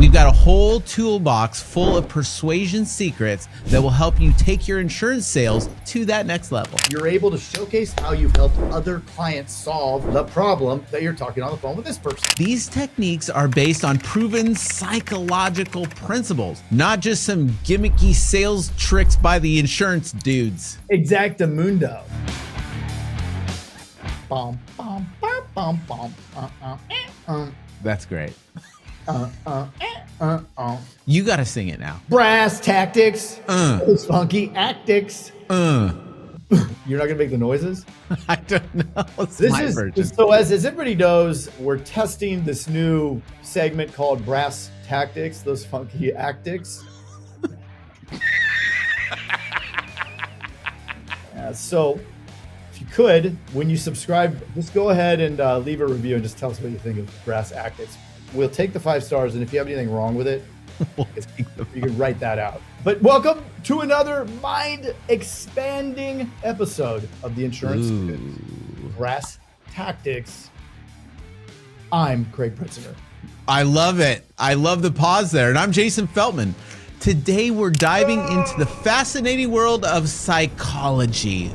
We've got a whole toolbox full of persuasion secrets that will help you take your insurance sales to that next level. You're able to showcase how you've helped other clients solve the problem that you're talking on the phone with this person. These techniques are based on proven psychological principles, not just some gimmicky sales tricks by the insurance dudes. Exactamundo. Bum, bum, bum, bum, bum, That's great. You got to sing it now. Brass tactics. Those funky actics. You're not gonna make the noises? I don't know. It's This my is version. so as everybody knows, we're testing this new segment called Brass Tactics, those funky actics. So if you could, when you subscribe, just go ahead and leave a review and just tell us what you think of Brass Tactics. We'll take the 5 stars, and if you have anything wrong with it, you can write that out. But welcome to another mind-expanding episode of the Insurance Brass Tactics. I'm Craig Pritzker. I love it. I love the pause there. And I'm Jason Feltman. Today we're diving into the fascinating world of psychology.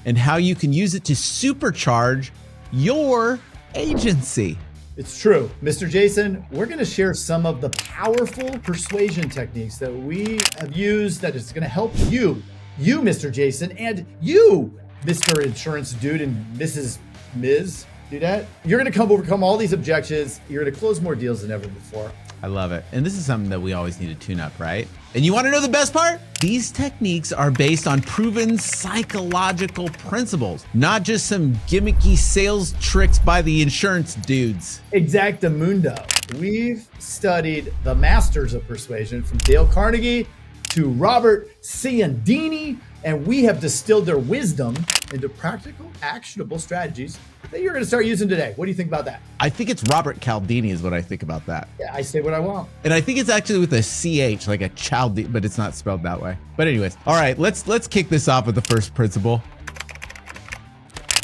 And how you can use it to supercharge your agency. It's true. Mr. Jason, we're going to share some of the powerful persuasion techniques that we have used that is going to help you, Mr. Jason, and you, Mr. Insurance Dude and Mrs. Ms. Dudette. You're going to overcome all these objections. You're going to close more deals than ever before. I love it. And this is something that we always need to tune up, right? And you want to know the best part? These techniques are based on proven psychological principles, not just some gimmicky sales tricks by the insurance dudes. Exactamundo. We've studied the masters of persuasion from Dale Carnegie to Robert Cialdini, and we have distilled their wisdom into practical, actionable strategies that you're going to start using today. What do you think about that? I think it's Robert Cialdini is what I think about that. Yeah, I say what I want. And I think it's actually with a CH, like a Cialdini, but it's not spelled that way. But anyways, all right, let's kick this off with the first principle.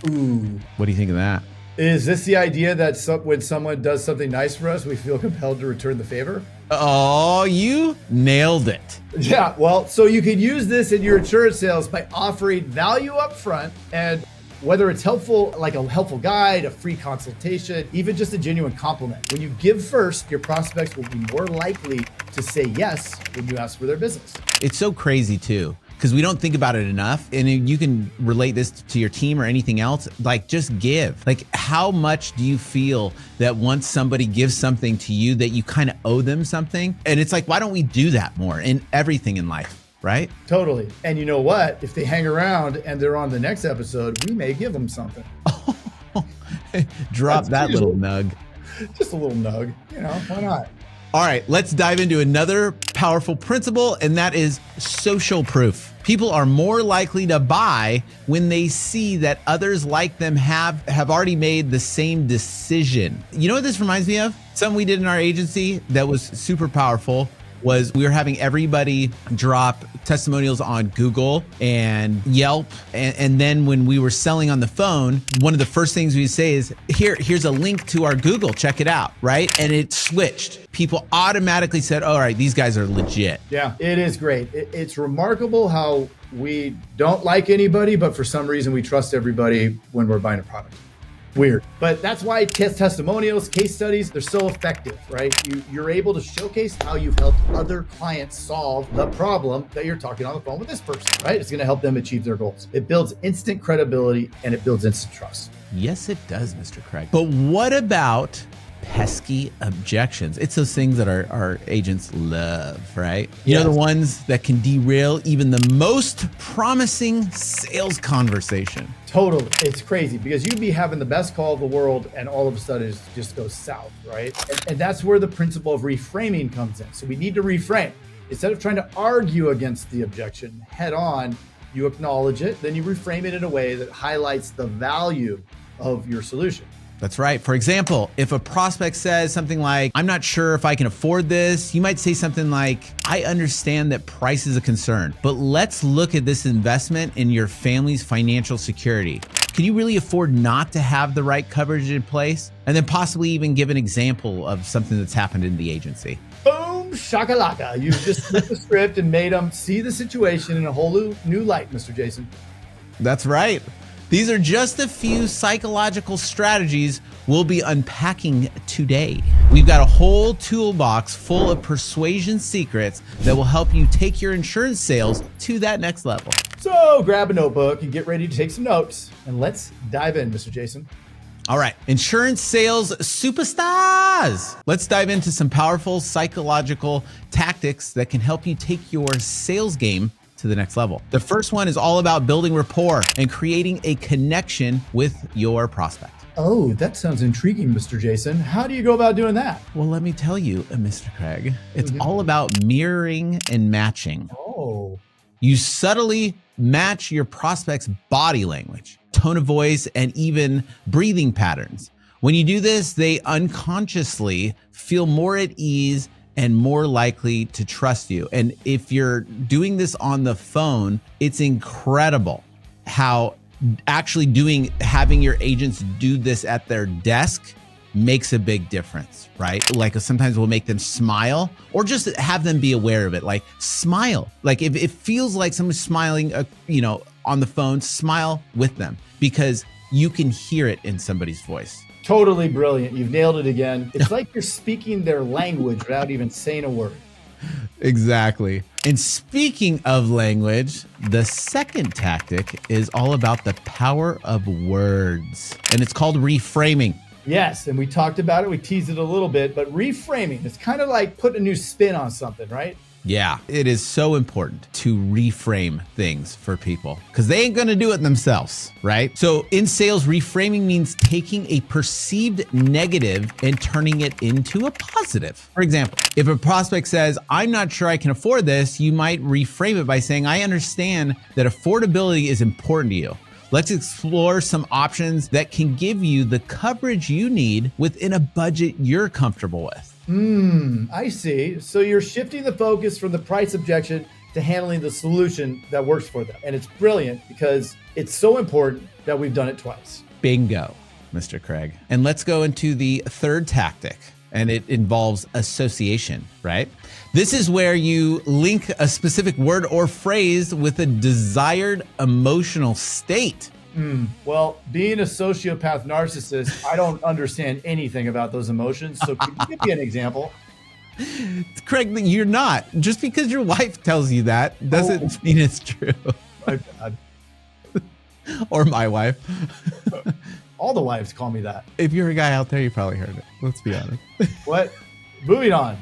What do you think of that? Is this the idea that when someone does something nice for us, we feel compelled to return the favor? Oh, you nailed it. Yeah, well, so you can use this in your insurance sales by offering value up front, and whether it's helpful, like a helpful guide, a free consultation, even just a genuine compliment. When you give first, your prospects will be more likely to say yes when you ask for their business. It's so crazy too, because we don't think about it enough. And you can relate this to your team or anything else. Like, just give. Like, how much do you feel that once somebody gives something to you that you kind of owe them something? And it's like, why don't we do that more in everything in life? Right? Totally. And you know what? If they hang around and they're on the next episode, we may give them something. Drop that little nug. Just a little nug. You know, why not? All right, let's dive into another powerful principle, and that is social proof. People are more likely to buy when they see that others like them have already made the same decision. You know what this reminds me of? Something we did in our agency that was super powerful was we were having everybody drop testimonials on Google and Yelp. And then when we were selling on the phone, one of the first things we would say is, here's a link to our Google, check it out, right? And it switched. People automatically said, all right, these guys are legit. Yeah, it is great. It's remarkable how we don't like anybody, but for some reason we trust everybody when we're buying a product. Weird. But that's why testimonials, case studies, they're so effective, right? You're able to showcase how you've helped other clients solve the problem that you're talking on the phone with this person, right? It's going to help them achieve their goals. It builds instant credibility and it builds instant trust. Yes, it does, Mr. Craig. But what about pesky objections? It's those things that our agents love, right? You know, the ones that can derail even the most promising sales conversation. Totally. It's crazy because you'd be having the best call of the world and all of a sudden it just goes south, right? And that's where the principle of reframing comes in. So we need to reframe. Instead of trying to argue against the objection head on, you acknowledge it, then you reframe it in a way that highlights the value of your solution. That's right. For example, if a prospect says something like, I'm not sure if I can afford this, you might say something like, I understand that price is a concern, but let's look at this investment in your family's financial security. Can you really afford not to have the right coverage in place? And then possibly even give an example of something that's happened in the agency. Boom, shakalaka. You've just flipped the script and made them see the situation in a whole new light, Mr. Jason. That's right. These are just a few psychological strategies we'll be unpacking today. We've got a whole toolbox full of persuasion secrets that will help you take your insurance sales to that next level. So grab a notebook and get ready to take some notes, and let's dive in, Mr. Jason. All right, insurance sales superstars. Let's dive into some powerful psychological tactics that can help you take your sales game to the next level. The first one is all about building rapport and creating a connection with your prospect. Oh, that sounds intriguing, Mr. Jason. How do you go about doing that? Well, let me tell you, Mr. Craig, it's all about mirroring and matching. Oh. You subtly match your prospect's body language, tone of voice, and even breathing patterns. When you do this, they unconsciously feel more at ease and more likely to trust you. And if you're doing this on the phone, it's incredible how actually having your agents do this at their desk makes a big difference, right? Like sometimes we'll make them smile or just have them be aware of it. Like smile. Like if it feels like someone's smiling, on the phone, smile with them because you can hear it in somebody's voice. Totally brilliant. You've nailed it again. It's like you're speaking their language without even saying a word. Exactly. And speaking of language, the second tactic is all about the power of words, and it's called reframing. Yes, and we talked about it. We teased it a little bit, but reframing, it's kind of like putting a new spin on something, right? Yeah, it is so important to reframe things for people because they ain't going to do it themselves, right? So in sales, reframing means taking a perceived negative and turning it into a positive. For example, if a prospect says, "I'm not sure I can afford this," you might reframe it by saying, "I understand that affordability is important to you. Let's explore some options that can give you the coverage you need within a budget you're comfortable with." I see. So you're shifting the focus from the price objection to handling the solution that works for them. And it's brilliant because it's so important that we've done it twice. Bingo, Mr. Craig. And let's go into the third tactic, and it involves association, right? This is where you link a specific word or phrase with a desired emotional state. Well, being a sociopath narcissist, I don't understand anything about those emotions. So could you give me an example? Craig, you're not. Just because your wife tells you that doesn't mean it's true. My bad. Or my wife. All the wives call me that. If you're a guy out there, you probably heard it. Let's be honest. What? Moving on.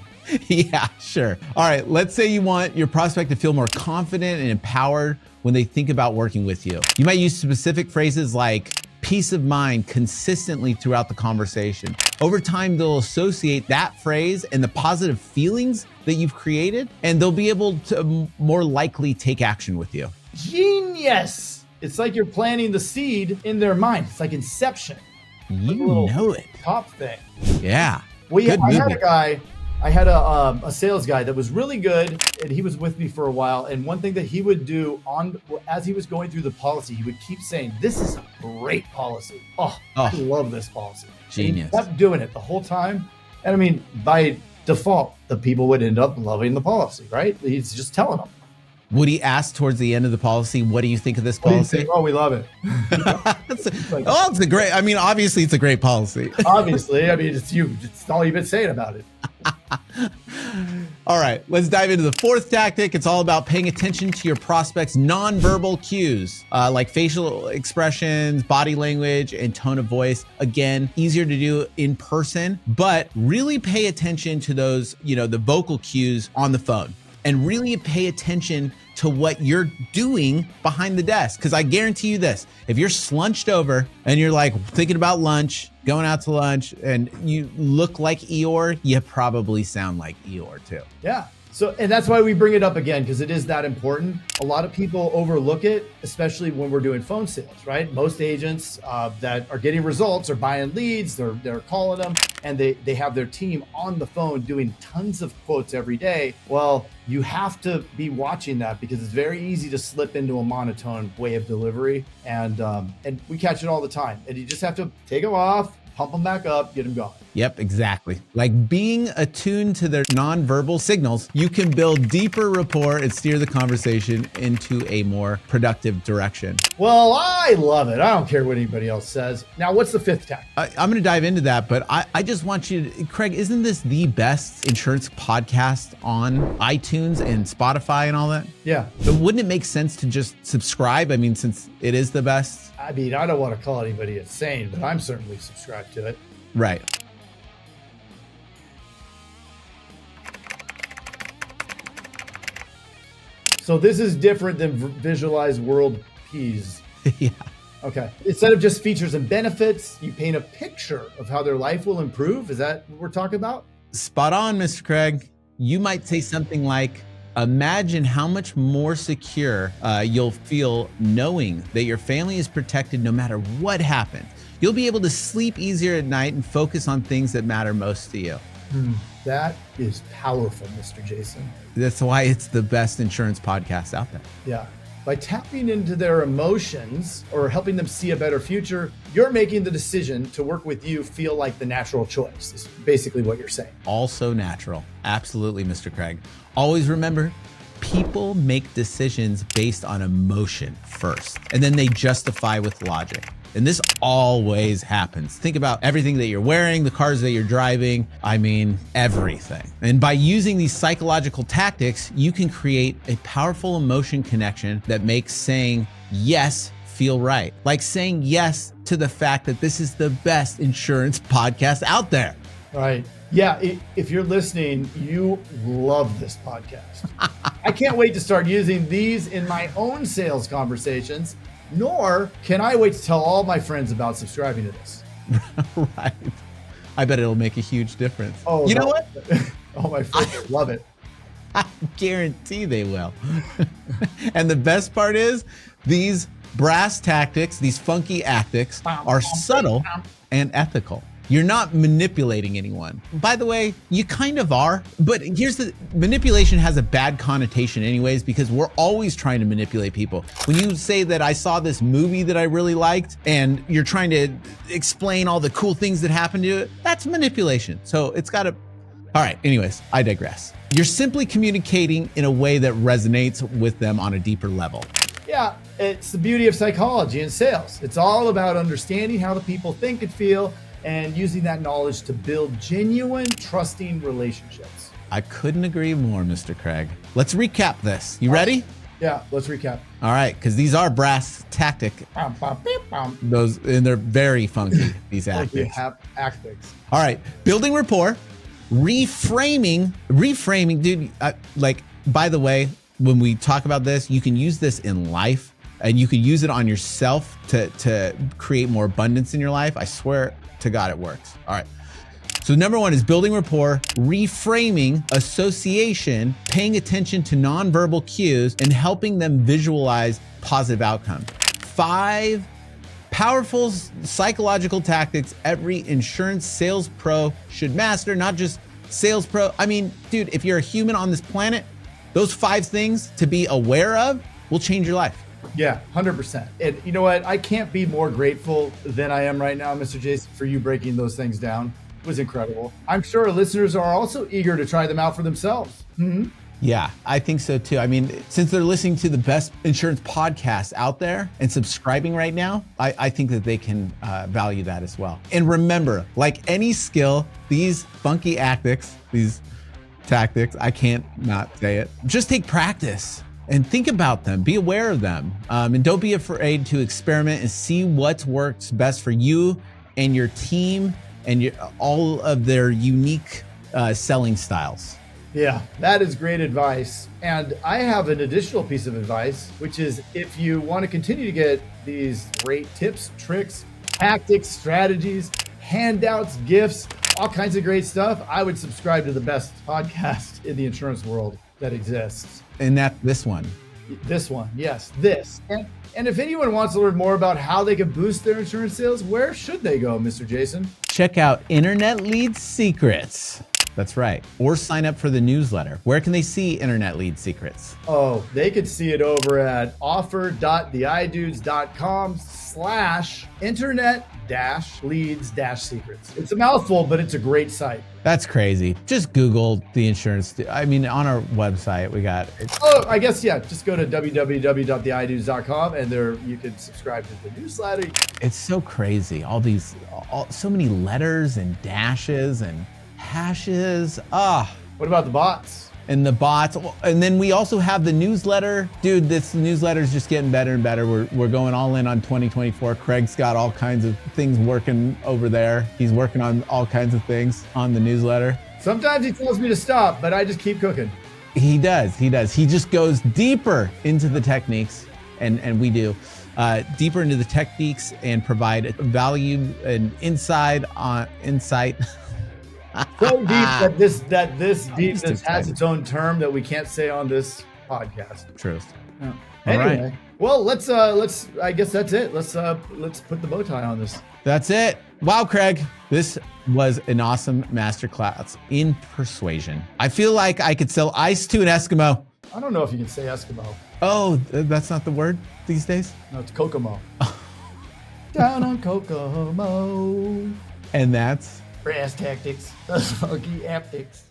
Yeah, sure. All right. Let's say you want your prospect to feel more confident and empowered when they think about working with you. You might use specific phrases like peace of mind consistently throughout the conversation. Over time, they'll associate that phrase and the positive feelings that you've created, and they'll be able to more likely take action with you. Genius. It's like you're planting the seed in their mind. It's like Inception. You know it. Top thing. Yeah. Well, I had a sales guy that was really good, and he was with me for a while. And one thing that he would do as he was going through the policy, he would keep saying, "This is a great policy. Oh, I love this policy." Genius. And he kept doing it the whole time. And I mean, by default, the people would end up loving the policy, right? He's just telling them. Would he ask towards the end of the policy, "What do you think of this policy?" Oh, we love it. It's a great, obviously it's a great policy. Obviously, it's all you've been saying about it. All right, let's dive into the fourth tactic. It's all about paying attention to your prospect's nonverbal cues, like facial expressions, body language, and tone of voice. Again, easier to do in person, but really pay attention to those, the vocal cues on the phone. And really pay attention to what you're doing behind the desk. Because I guarantee you this, if you're slunched over and you're like thinking about lunch, going out to lunch, and you look like Eeyore, you probably sound like Eeyore too. Yeah. So, and that's why we bring it up again, because it is that important. A lot of people overlook it, especially when we're doing phone sales, right? Most agents that are getting results are buying leads, they're calling them, and they have their team on the phone doing tons of quotes every day. Well, you have to be watching that because it's very easy to slip into a monotone way of delivery. And we catch it all the time. And you just have to take them off, pump them back up, get them going. Yep, exactly. Like being attuned to their nonverbal signals, you can build deeper rapport and steer the conversation into a more productive direction. Well, I love it. I don't care what anybody else says. Now, what's the fifth tactic? I'm going to dive into that, but I just want you to, Craig, isn't this the best insurance podcast on iTunes and Spotify and all that? Yeah. But wouldn't it make sense to just subscribe? I mean, since it is the best. I mean, I don't want to call anybody insane, but I'm certainly subscribed to it. Right. So this is different than Visualize World Peas. Yeah. Okay. Instead of just features and benefits, you paint a picture of how their life will improve. Is that what we're talking about? Spot on, Mr. Craig. You might say something like, imagine how much more secure you'll feel knowing that your family is protected no matter what happens. You'll be able to sleep easier at night and focus on things that matter most to you. That is powerful, Mr. Jason. That's why it's the best insurance podcast out there. Yeah. By tapping into their emotions or helping them see a better future, you're making the decision to work with you feel like the natural choice. Is basically what you're saying. Also natural. Absolutely, Mr. Craig. Always remember, people make decisions based on emotion first, and then they justify with logic. And this always happens. Think about everything that you're wearing, the cars that you're driving, I mean, everything. And by using these psychological tactics, you can create a powerful emotion connection that makes saying yes feel right. Like saying yes to the fact that this is the best insurance podcast out there. Right. Yeah. If you're listening, you love this podcast. I can't wait to start using these in my own sales conversations. Nor can I wait to tell all my friends about subscribing to this. Right. I bet it'll make a huge difference. Oh, you know what? Oh, my friends love it. I guarantee they will. And the best part is these brass tactics, these funky tactics are subtle and ethical. You're not manipulating anyone. By the way, you kind of are, but here's the manipulation has a bad connotation anyways, because we're always trying to manipulate people. When you say that I saw this movie that I really liked and you're trying to explain all the cool things that happened to it, that's manipulation. So it's got to, all right, anyways, I digress. You're simply communicating in a way that resonates with them on a deeper level. Yeah, it's the beauty of psychology and sales. It's all about understanding how the people think and feel and using that knowledge to build genuine, trusting relationships. I couldn't agree more, Mr. Craig. Let's recap this. You ready? Yeah, let's recap. All right, because these are brass tactic. Those, and they're very funky, these tactics. All right, building rapport, reframing, dude. Like, by the way, when we talk about this, you can use this in life and you can use it on yourself to create more abundance in your life. I swear to God, it works. All right. So number one is building rapport, reframing, association, paying attention to nonverbal cues, and helping them visualize positive outcomes. 5 powerful psychological tactics every insurance sales pro should master, not just sales pro. I mean, dude, if you're a human on this planet, those 5 things to be aware of will change your life. Yeah, 100%. And you know what? I can't be more grateful than I am right now, Mr. Jason, for you breaking those things down. It was incredible. I'm sure our listeners are also eager to try them out for themselves. Mm-hmm. Yeah, I think so too. I mean, since they're listening to the best insurance podcast out there and subscribing right now, I think that they can value that as well. And remember, like any skill, these funky tactics, I can't not say it, just take practice. And think about them, be aware of them, and don't be afraid to experiment and see what works best for you and your team and all of their unique selling styles. Yeah, that is great advice. And I have an additional piece of advice, which is if you want to continue to get these great tips, tricks, tactics, strategies, handouts, gifts, all kinds of great stuff, I would subscribe to the best podcast in the insurance world. that exists. And that's this one. This one, yes, this. And if anyone wants to learn more about how they can boost their insurance sales, where should they go, Mr. Jason? Check out Internet Lead Secrets. That's right. Or sign up for the newsletter. Where can they see Internet Lead Secrets? Oh, they could see it over at offer.theidudes.com/internet-leads-secrets. It's a mouthful, but it's a great site. That's crazy. Just Google the insurance. I mean, on our website, we got it. Oh, I guess, yeah. Just go to www.theidudes.com and there you can subscribe to the newsletter. It's so crazy. So many letters and dashes and hashes. What about the bots? And the bots. And then we also have the newsletter. Dude, this newsletter is just getting better and better. We're going all in on 2024. Craig's got all kinds of things working over there. He's working on all kinds of things on the newsletter. Sometimes he tells me to stop, but I just keep cooking. He does. He just goes deeper into the techniques, and we do. Deeper into the techniques and provide value and insight. So deep that this deepness has its own term that we can't say on this podcast. Truth. Yeah. All Anyway, right. well, let's. I guess that's it. Let's put the bow tie on this. That's it. Wow, Craig, this was an awesome masterclass in persuasion. I feel like I could sell ice to an Eskimo. I don't know if you can say Eskimo. Oh, that's not the word these days? No, it's Kokomo. Down on Kokomo. And that's Brass tactics. Those funky aptics.